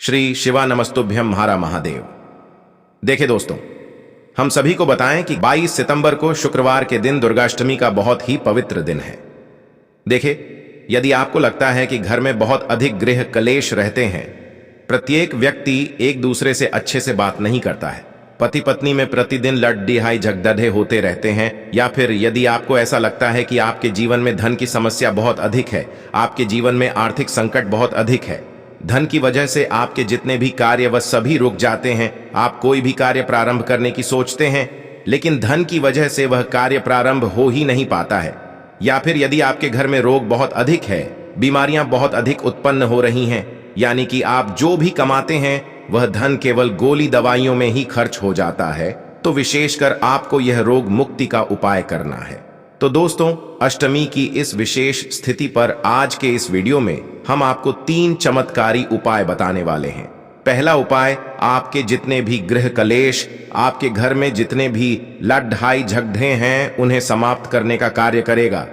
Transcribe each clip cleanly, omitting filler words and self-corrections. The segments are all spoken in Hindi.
श्री शिवा नमस्तुभ्यम हरा महादेव। देखिए दोस्तों, हम सभी को बताएं कि 22 सितंबर को शुक्रवार के दिन दुर्गाष्टमी का बहुत ही पवित्र दिन है। देखिए, यदि आपको लगता है कि घर में बहुत अधिक गृह कलेश रहते हैं, प्रत्येक व्यक्ति एक दूसरे से अच्छे से बात नहीं करता है, पति पत्नी में प्रतिदिन लड़-डिहाई झगड़े होते रहते हैं, या फिर यदि आपको ऐसा लगता है कि आपके जीवन में धन की समस्या बहुत अधिक है, आपके जीवन में आर्थिक संकट बहुत अधिक है, धन की वजह से आपके जितने भी कार्य वह सभी रुक जाते हैं, आप कोई भी कार्य प्रारंभ करने की सोचते हैं लेकिन धन की वजह से वह कार्य प्रारंभ हो ही नहीं पाता है, या फिर यदि आपके घर में रोग बहुत अधिक है, बीमारियां बहुत अधिक उत्पन्न हो रही हैं, यानी कि आप जो भी कमाते हैं वह धन केवल गोली दवाइयों में ही खर्च हो जाता है, तो विशेषकर आपको यह रोग मुक्ति का उपाय करना है। तो दोस्तों, अष्टमी की इस विशेष स्थिति पर आज के इस वीडियो में हम आपको 3 चमत्कारी उपाय बताने वाले हैं। पहला उपाय आपके जितने भी गृह कलेश, आपके घर में जितने भी लड़-ढाई झगड़े हैं, उन्हें समाप्त करने का कार्य करेगा।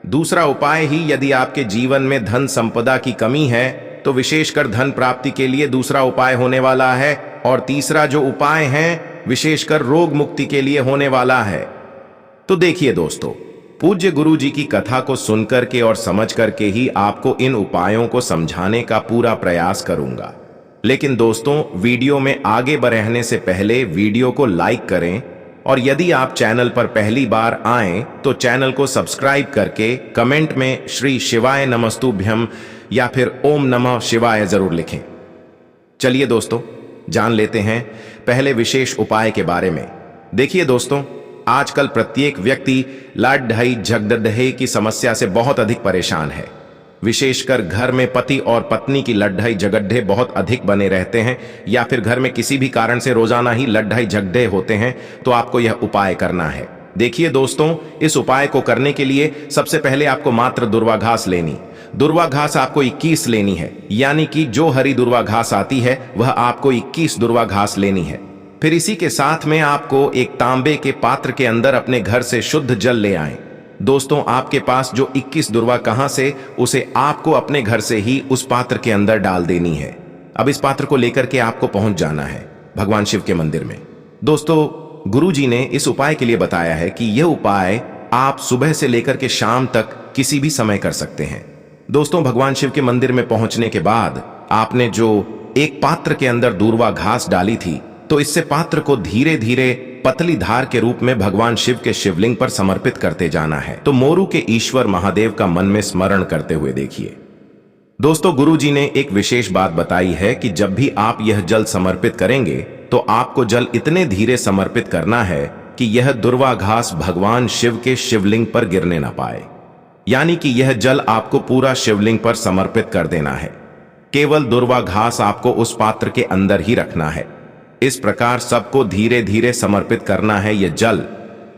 दूसरा उपाय ही यदि आपके जीवन में धन संपदा की कमी है तो विशेषकर धन प्राप्ति के लिए दूसरा उपाय होने वाला है, और तीसरा जो उपाय है विशेषकर रोग मुक्ति के लिए होने वाला है। तो देखिए दोस्तों, पूज्य गुरु जी की कथा को सुनकर के और समझ करके ही आपको इन उपायों को समझाने का पूरा प्रयास करूंगा। लेकिन दोस्तों, वीडियो में आगे बढ़ने से पहले वीडियो को लाइक करें, और यदि आप चैनल पर पहली बार आएं तो चैनल को सब्सक्राइब करके कमेंट में श्री शिवाय नमस्तुभ्यम या फिर ओम नमः शिवाय जरूर लिखें। चलिए दोस्तों, जान लेते हैं पहले विशेष उपाय के बारे में। देखिए दोस्तों, आजकल प्रत्येक व्यक्ति लड़-ढाई झगड़े की समस्या से बहुत अधिक परेशान है। विशेषकर घर में पति और पत्नी की लड़-ढाई झगड़े बहुत अधिक बने रहते हैं, या फिर घर में किसी भी कारण से रोजाना ही लड़-ढाई झगड़े होते हैं, तो आपको यह उपाय करना है। देखिए दोस्तों, इस उपाय को करने के लिए सबसे पहले आपको मात्र दुर्वा घास लेनी। दुर्वा घास आपको 21 लेनी है, यानी कि जो हरी दुर्वा घास आती है वह आपको 21 दुर्वा घास लेनी है। फिर इसी के साथ में आपको एक तांबे के पात्र के अंदर अपने घर से शुद्ध जल ले आएं। दोस्तों, आपके पास जो 21 दुर्वा कहां से, उसे आपको अपने घर से ही उस पात्र के अंदर डाल देनी है। अब इस पात्र को लेकर के आपको पहुंच जाना है भगवान शिव के मंदिर में। दोस्तों, गुरु जी ने इस उपाय के लिए बताया है कि यह उपाय आप सुबह से लेकर के शाम तक किसी भी समय कर सकते हैं। दोस्तों, भगवान शिव के मंदिर में पहुंचने के बाद आपने जो एक पात्र के अंदर दूर्वा घास डाली थी, तो इससे पात्र को धीरे धीरे पतली धार के रूप में भगवान शिव के शिवलिंग पर समर्पित करते जाना है। तो मोरू के ईश्वर महादेव का मन में स्मरण करते हुए देखिए। दोस्तों, गुरु जी ने एक विशेष बात बताई है कि जब भी आप यह जल समर्पित करेंगे तो आपको जल इतने धीरे समर्पित करना है कि यह दुर्वा घास भगवान शिव के शिवलिंग पर गिरने ना पाए, यानी कि यह जल आपको पूरा शिवलिंग पर समर्पित कर देना है। केवल दुर्वा घास आपको उस पात्र के अंदर ही रखना है। इस प्रकार सबको धीरे धीरे समर्पित करना है यह जल।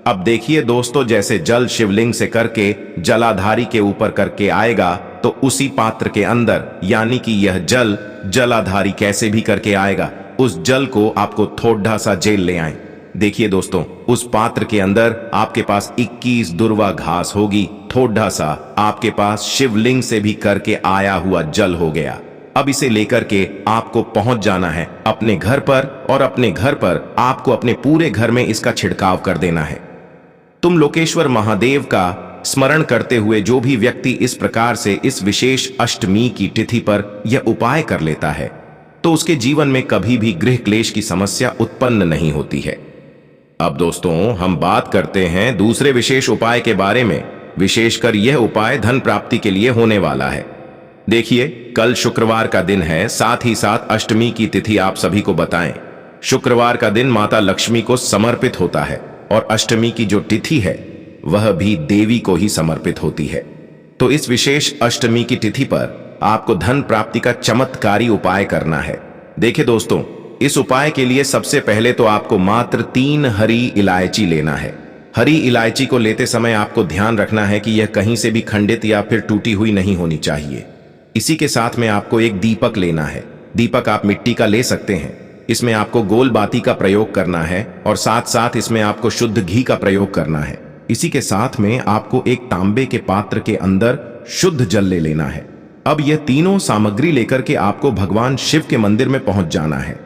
अब देखिए दोस्तों, जैसे जल शिवलिंग से करके जलाधारी के ऊपर करके आएगा, तो उसी पात्र के अंदर, यानी कि यह जल जलाधारी कैसे भी करके आएगा, उस जल को आपको थोड़ा सा जेल ले आए। देखिए दोस्तों, उस पात्र के अंदर आपके पास 21 दुर्वा घास होगी, थोड़ा सा आपके पास शिवलिंग से भी करके आया हुआ जल हो गया। अब इसे लेकर के आपको पहुंच जाना है अपने घर पर, और अपने घर पर आपको अपने पूरे घर में इसका छिड़काव कर देना है। तुम लोकेश्वर महादेव का स्मरण करते हुए जो भी व्यक्ति इस प्रकार से इस विशेष अष्टमी की तिथि पर यह उपाय कर लेता है, तो उसके जीवन में कभी भी गृह क्लेश की समस्या उत्पन्न नहीं होती है। अब दोस्तों, हम बात करते हैं दूसरे विशेष उपाय के बारे में। विशेषकर यह उपाय धन प्राप्ति के लिए होने वाला है। देखिए, कल शुक्रवार का दिन है, साथ ही साथ अष्टमी की तिथि आप सभी को बताएं। शुक्रवार का दिन माता लक्ष्मी को समर्पित होता है, और अष्टमी की जो तिथि है वह भी देवी को ही समर्पित होती है। तो इस विशेष अष्टमी की तिथि पर आपको धन प्राप्ति का चमत्कारी उपाय करना है। देखिए दोस्तों, इस उपाय के लिए सबसे पहले तो आपको मात्र 3 हरी इलायची लेना है। हरी इलायची को लेते समय आपको ध्यान रखना है कि यह कहीं से भी खंडित या फिर टूटी हुई नहीं होनी चाहिए। इसी के साथ में आपको एक दीपक लेना है। दीपक आप मिट्टी का ले सकते हैं। इसमें आपको गोल बाती का प्रयोग करना है, और साथ साथ इसमें आपको शुद्ध घी का प्रयोग करना है। इसी के साथ में आपको एक तांबे के पात्र के अंदर शुद्ध जल ले लेना है। अब यह तीनों सामग्री लेकर के आपको भगवान शिव के मंदिर में पहुंच जाना है।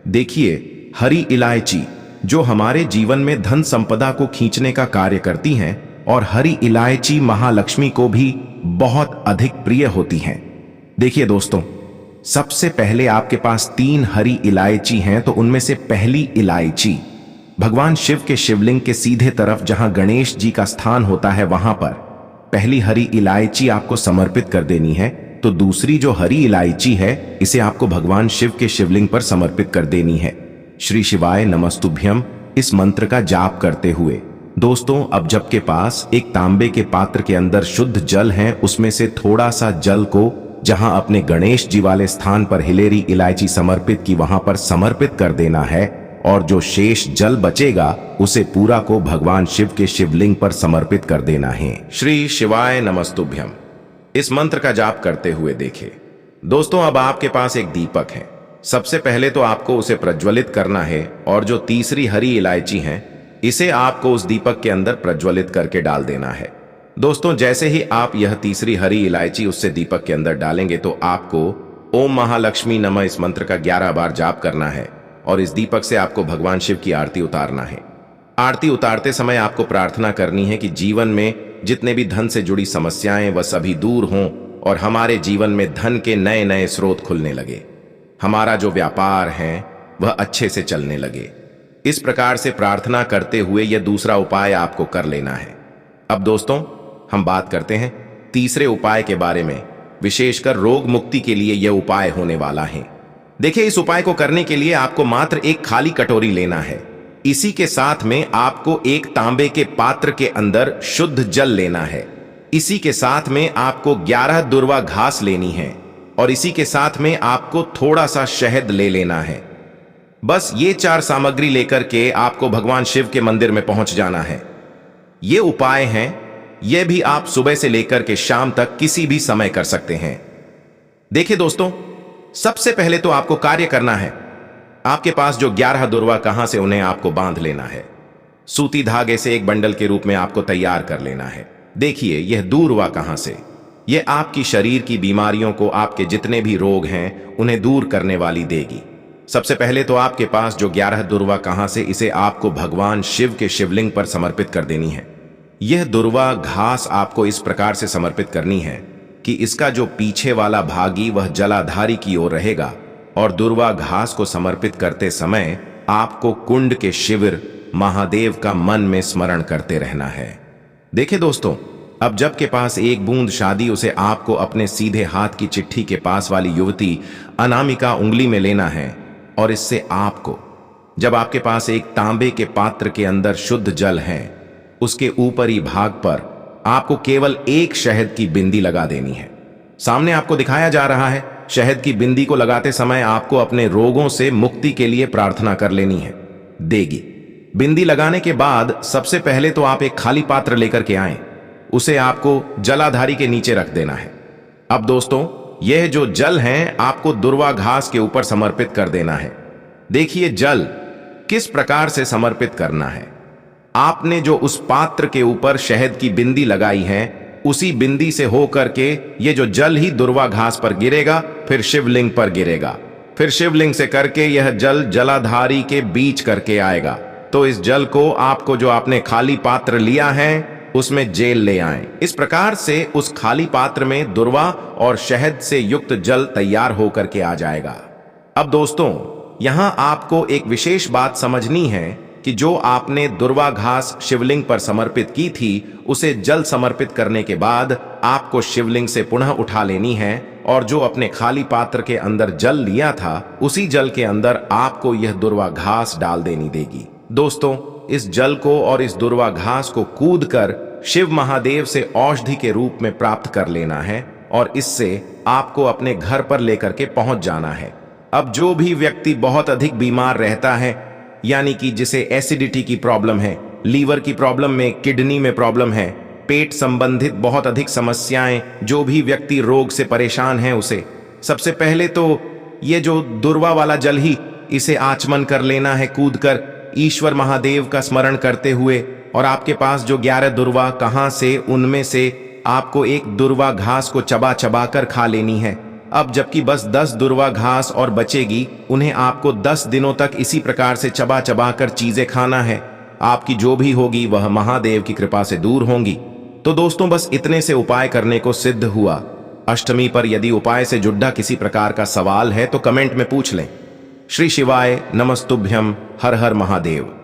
देखिए, हरी इलायची जो हमारे जीवन में धन संपदा को खींचने का कार्य करती हैं, और हरी इलायची महालक्ष्मी को भी बहुत अधिक प्रिय होती हैं। देखिए दोस्तों, सबसे पहले आपके पास 3 हरी इलायची हैं, तो उनमें से पहली इलायची भगवान शिव के शिवलिंग के सीधे तरफ जहां गणेश जी का स्थान होता है वहां पर पहली हरी इलायची आपको समर्पित कर देनी है। तो दूसरी जो हरी इलायची है, इसे आपको भगवान शिव के शिवलिंग पर समर्पित कर देनी है। श्री शिवाय नमस्तुभ्यम इस मंत्र का जाप करते हुए। दोस्तों, अब जब के पास एक तांबे के पात्र के अंदर शुद्ध जल है, उसमें से थोड़ा सा जल को जहां अपने गणेश जी वाले स्थान पर हिलेरी इलायची समर्पित की वहां पर समर्पित कर देना है, और जो शेष जल बचेगा उसे पूरा को भगवान शिव के शिवलिंग पर समर्पित कर देना है। श्री शिवाय नमस्तुभ्यम इस मंत्र का जाप करते हुए देखिए दोस्तों, अब आपके पास एक दीपक है। सबसे पहले तो आपको उसे प्रज्वलित करना है, और जो तीसरी हरी इलायची है इसे आपको उस दीपक के अंदर प्रज्वलित करके डाल देना है। दोस्तों, जैसे ही आप यह तीसरी हरी इलायची उससे दीपक के अंदर डालेंगे तो आपको ओम महालक्ष्मी नमः इस मंत्र का 11 बार जाप करना है, और इस दीपक से आपको भगवान शिव की आरती उतारना है। आरती उतारते समय आपको प्रार्थना करनी है कि जीवन में जितने भी धन से जुड़ी समस्याएं वह सभी दूर हों, और हमारे जीवन में धन के नए नए स्रोत खुलने लगे। हमारा जो व्यापार है वह अच्छे से चलने लगे। इस प्रकार से प्रार्थना करते हुए यह दूसरा उपाय आपको कर लेना है। अब दोस्तों, हम बात करते हैं तीसरे उपाय के बारे में। विशेषकर रोग मुक्ति के लिए यह उपाय होने वाला है। देखिए, इस उपाय को करने के लिए आपको मात्र एक खाली कटोरी लेना है। इसी के साथ में आपको एक तांबे के पात्र के अंदर शुद्ध जल लेना है। इसी के साथ में आपको 11 दुर्वा घास लेनी है, और इसी के साथ में आपको थोड़ा सा शहद ले लेना है। बस ये 4 सामग्री लेकर के आपको भगवान शिव के मंदिर में पहुंच जाना है। ये उपाय हैं, ये भी आप सुबह से लेकर के शाम तक किसी भी समय कर सकते हैं। देखिए दोस्तों, सबसे पहले तो आपको कार्य करना है, आपके पास जो 11 दुर्वा कहां से उन्हें आपको बांध लेना है। सूती धागे से एक बंडल के रूप में आपको तैयार कर लेना है। देखिए, यह दूरवा कहां से, यह आपकी शरीर की बीमारियों को, आपके जितने भी रोग हैं उन्हें दूर करने वाली देगी। सबसे पहले तो आपके पास जो 11 दुर्वा कहां से, इसे आपको भगवान शिव के शिवलिंग पर समर्पित कर देनी है। यह दुर्वा घास आपको इस प्रकार से समर्पित करनी है कि इसका जो पीछे वाला भागी वह जलाधारी की ओर रहेगा, और दुर्वा घास को समर्पित करते समय आपको कुंड के शिविर महादेव का मन में स्मरण करते रहना है। देखिए दोस्तों, अब जब के पास एक बूंद शादी, उसे आपको अपने सीधे हाथ की चिट्ठी के पास वाली युवती अनामिका उंगली में लेना है, और इससे आपको, जब आपके पास एक तांबे के पात्र के अंदर शुद्ध जल है, उसके ऊपरी भाग पर आपको केवल एक शहद की बिंदी लगा देनी है। सामने आपको दिखाया जा रहा है। शहद की बिंदी को लगाते समय आपको अपने रोगों से मुक्ति के लिए प्रार्थना कर लेनी है, देगी। बिंदी लगाने के बाद सबसे पहले तो आप एक खाली पात्र लेकर के आएं, उसे आपको जलाधारी के नीचे रख देना है। अब दोस्तों, यह जो जल है आपको दुर्वा घास के ऊपर समर्पित कर देना है। देखिए, जल किस प्रकार से समर्पित करना है। आपने जो उस पात्र के ऊपर शहद की बिंदी लगाई है, उसी बिंदी से होकर के ये जो जल ही दुर्वा घास पर गिरेगा, फिर शिवलिंग पर गिरेगा, फिर शिवलिंग से करके यह जल जलाधारी के बीच करके आएगा। तो इस जल को आपको, जो आपने खाली पात्र लिया है, उसमें जेल ले आएं। इस प्रकार से उस खाली पात्र में दुर्वा और शहद से युक्त जल तैयार होकर के आ जाएगा। अब दोस्तों, यहां आपको एक विशेष बात समझनी है कि जो आपने दुर्वा घास शिवलिंग पर समर्पित की थी, उसे जल समर्पित करने के बाद आपको शिवलिंग से पुनः उठा लेनी है, और जो अपने खाली पात्र के अंदर जल लिया था, उसी जल के अंदर आपको यह दुर्वा घास डाल देनी देगी। दोस्तों, इस जल को और इस दुर्वा घास को कूदकर शिव महादेव से औषधि के रूप में प्राप्त कर लेना है, और इससे आपको अपने घर पर लेकर के पहुंच जाना है। अब जो भी व्यक्ति बहुत अधिक बीमार रहता है, यानी कि जिसे एसिडिटी की प्रॉब्लम है, लीवर की प्रॉब्लम में, किडनी में प्रॉब्लम है, पेट संबंधित बहुत अधिक समस्याएं, जो भी व्यक्ति रोग से परेशान है, उसे सबसे पहले तो ये जो दुर्वा वाला जल ही, इसे आचमन कर लेना है कूदकर, ईश्वर महादेव का स्मरण करते हुए। और आपके पास जो 11 दुर्वा कहां से, उनमें से आपको एक दुर्वा घास को चबा चबा कर खा लेनी है। अब जबकि बस 10 दुर्वा घास और बचेगी, उन्हें आपको 10 दिनों तक इसी प्रकार से चबा चबा कर चीजें खाना है। आपकी जो भी होगी वह महादेव की कृपा से दूर होंगी। तो दोस्तों, बस इतने से उपाय करने को सिद्ध हुआ। अष्टमी पर यदि उपाय से जुड़ा किसी प्रकार का सवाल है तो कमेंट में पूछ लें। श्री शिवाय नमस्तुभ्यम। हर हर महादेव।